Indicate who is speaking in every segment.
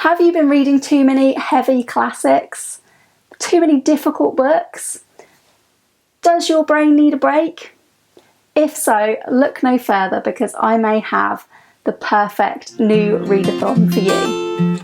Speaker 1: Have you been reading too many heavy classics? Too many difficult books? Does your brain need a break? If so, look no further, because I may have the perfect new readathon for you.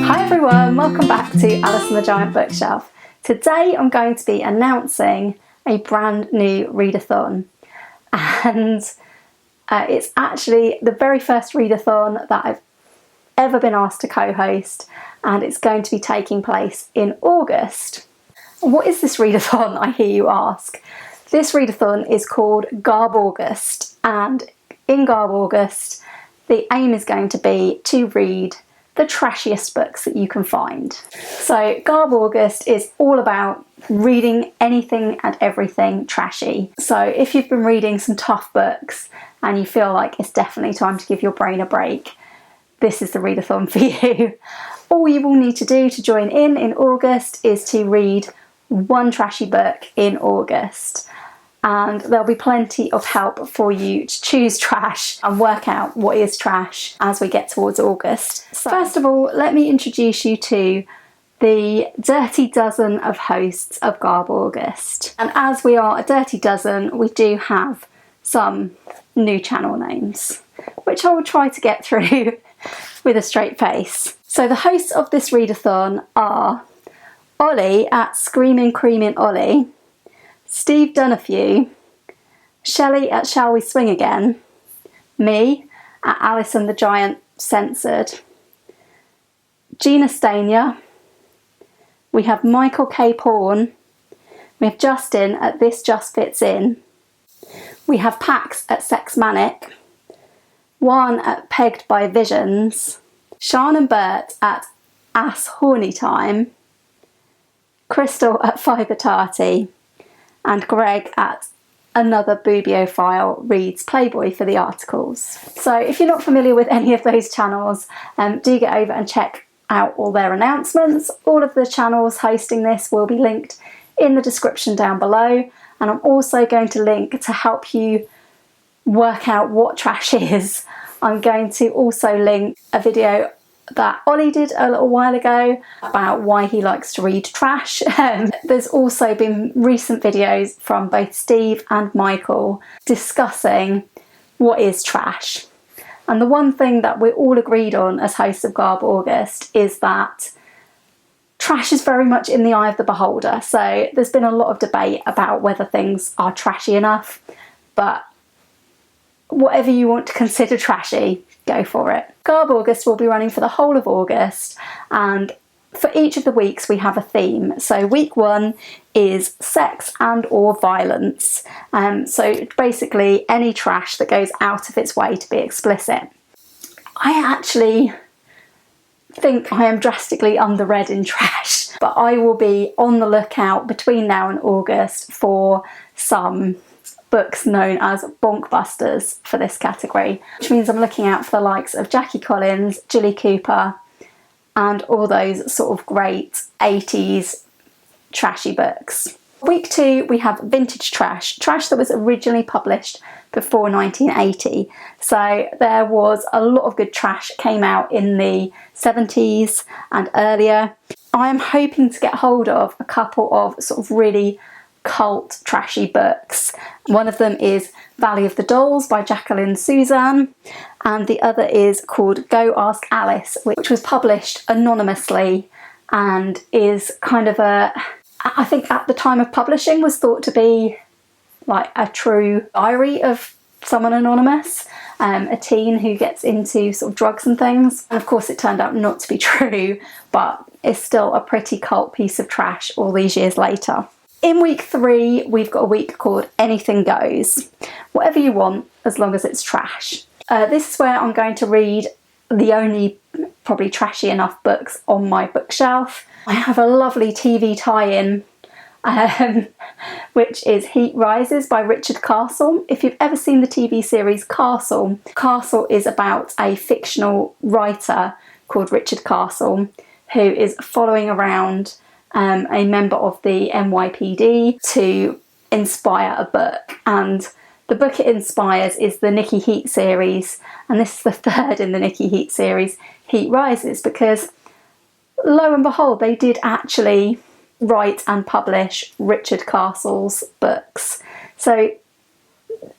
Speaker 1: Hi everyone, welcome back to Alice and the Giant Bookshelf. Today I'm going to be announcing a brand new readathon, and it's actually the very first readathon that I've ever been asked to co-host, and it's going to be taking place in August. What is this readathon, I hear you ask? This readathon is called GarbAugust, and in GarbAugust the aim is going to be to read the trashiest books that you can find. So GarbAugust is all about reading anything and everything trashy. So if you've been reading some tough books and you feel like it's definitely time to give your brain a break, this is the readathon for you. All you will need to do to join in August is to read one trashy book in August, and there'll be plenty of help for you to choose trash and work out what is trash as we get towards August. So first of all, let me introduce you to the dirty dozen of hosts of GarbAugust. And as we are a dirty dozen, we do have some new channel names, which I will try to get through with a straight face. So the hosts of this readathon are Ollie at Screaming Creaming Ollie, Steve Donofew, Shelley at Shall We Swing Again, me at Alice and the Giant Censored, Gina Stania, we have Michael K. Pawn, we have Justin at This Just Fits In, we have Pax at Sex Manic, Juan at Pegged by Visions, Sean and Bert at AssHORNY Time, Crystal at Fibertarty, and Greg at Another Boobiephile reads Playboy for the articles. So if you're not familiar with any of those channels, do get over and check out all their announcements. All of the channels hosting this will be linked in the description down below, and I'm also going to link to help you work out what trash is. I'm going to also link a video that Ollie did a little while ago about why he likes to read trash. There's also been recent videos from both Steve and Michael discussing what is trash. And the one thing that we're all agreed on as hosts of GarbAugust is that trash is very much in the eye of the beholder. So there's been a lot of debate about whether things are trashy enough, but whatever you want to consider trashy, go for it. GarbAugust will be running for the whole of August, and for each of the weeks we have a theme. So week 1 is sex and or violence. So basically any trash that goes out of its way to be explicit. I actually think I am drastically underread in trash, but I will be on the lookout between now and August for some books known as bonkbusters for this category, which means I'm looking out for the likes of Jackie Collins, Julie Cooper, and all those sort of great 80s trashy books. Week 2 we have vintage trash that was originally published before 1980. So there was a lot of good trash came out in the 70s and earlier. I am hoping to get hold of a couple of sort of really cult trashy books. One of them is Valley of the Dolls by Jacqueline Suzanne, and the other is called Go Ask Alice, which was published anonymously and is kind of a, I think at the time of publishing was thought to be like a true diary of someone anonymous, a teen who gets into sort of drugs and things. And of course it turned out not to be true, but it's still a pretty cult piece of trash all these years later. In week 3, we've got a week called Anything Goes. Whatever you want, as long as it's trash. This is where I'm going to read the only probably trashy enough books on my bookshelf. I have a lovely TV tie-in, which is Heat Rises by Richard Castle. If you've ever seen the TV series Castle, Castle is about a fictional writer called Richard Castle who is following around a member of the NYPD to inspire a book, and the book it inspires is the Nikki Heat series, and this is the third in the Nikki Heat series, Heat Rises, because lo and behold, they did actually write and publish Richard Castle's books. So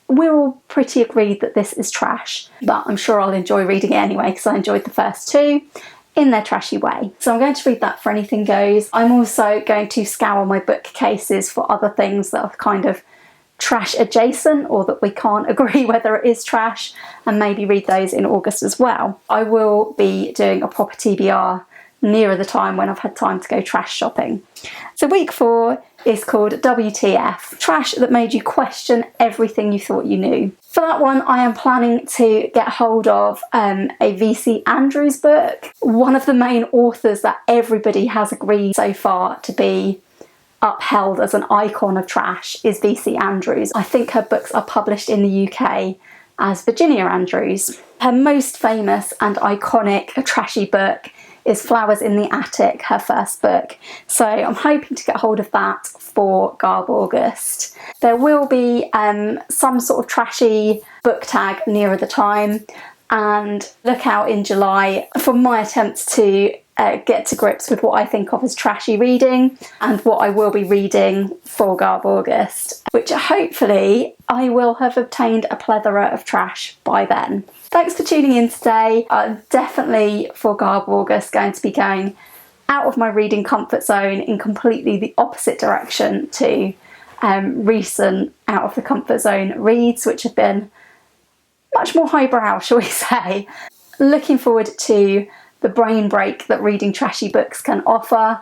Speaker 1: we're all pretty agreed that this is trash, but I'm sure I'll enjoy reading it anyway because I enjoyed the first two in their trashy way. So I'm going to read that for Anything Goes. I'm also going to scour my bookcases for other things that are kind of trash adjacent or that we can't agree whether it is trash, and maybe read those in August as well. I will be doing a proper TBR nearer the time when I've had time to go trash shopping. So week 4 is called WTF Trash that made you question everything you thought you knew. For that one, I am planning to get hold of a VC Andrews book. One of the main authors that everybody has agreed so far to be upheld as an icon of trash is VC Andrews. I think her books are published in the UK as Virginia Andrews. Her most famous and iconic trashy book is Flowers in the Attic, her first book. So I'm hoping to get hold of that for GarbAugust. There will be some sort of trashy book tag nearer the time, and look out in July for my attempts to get to grips with what I think of as trashy reading and what I will be reading for GarbAugust, which hopefully I will have obtained a plethora of trash by then. Thanks for tuning in today. I'm definitely for GarbAugust going to be going out of my reading comfort zone in completely the opposite direction to recent out of the comfort zone reads, which have been much more highbrow, shall we say. Looking forward to the brain break that reading trashy books can offer,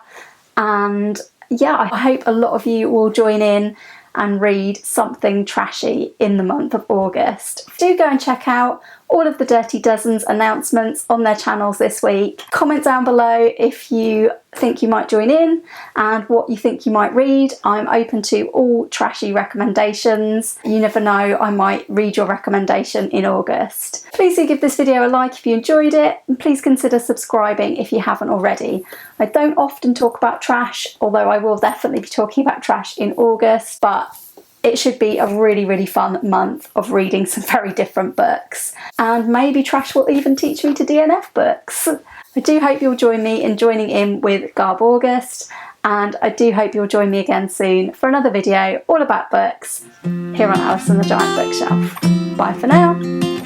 Speaker 1: and yeah, I hope a lot of you will join in and read something trashy in the month of August. Do go and check out all of the Dirty Dozen's announcements on their channels this week. Comment down below if you think you might join in and what you think you might read. I'm open to all trashy recommendations. You never know, I might read your recommendation in August. Please do give this video a like if you enjoyed it, and please consider subscribing if you haven't already. I don't often talk about trash, although I will definitely be talking about trash in August, but it should be a really, really fun month of reading some very different books. And maybe trash will even teach me to DNF books. I do hope you'll join me in joining in with GarbAugust, and I do hope you'll join me again soon for another video all about books here on Alice and the Giant Bookshelf. Bye for now.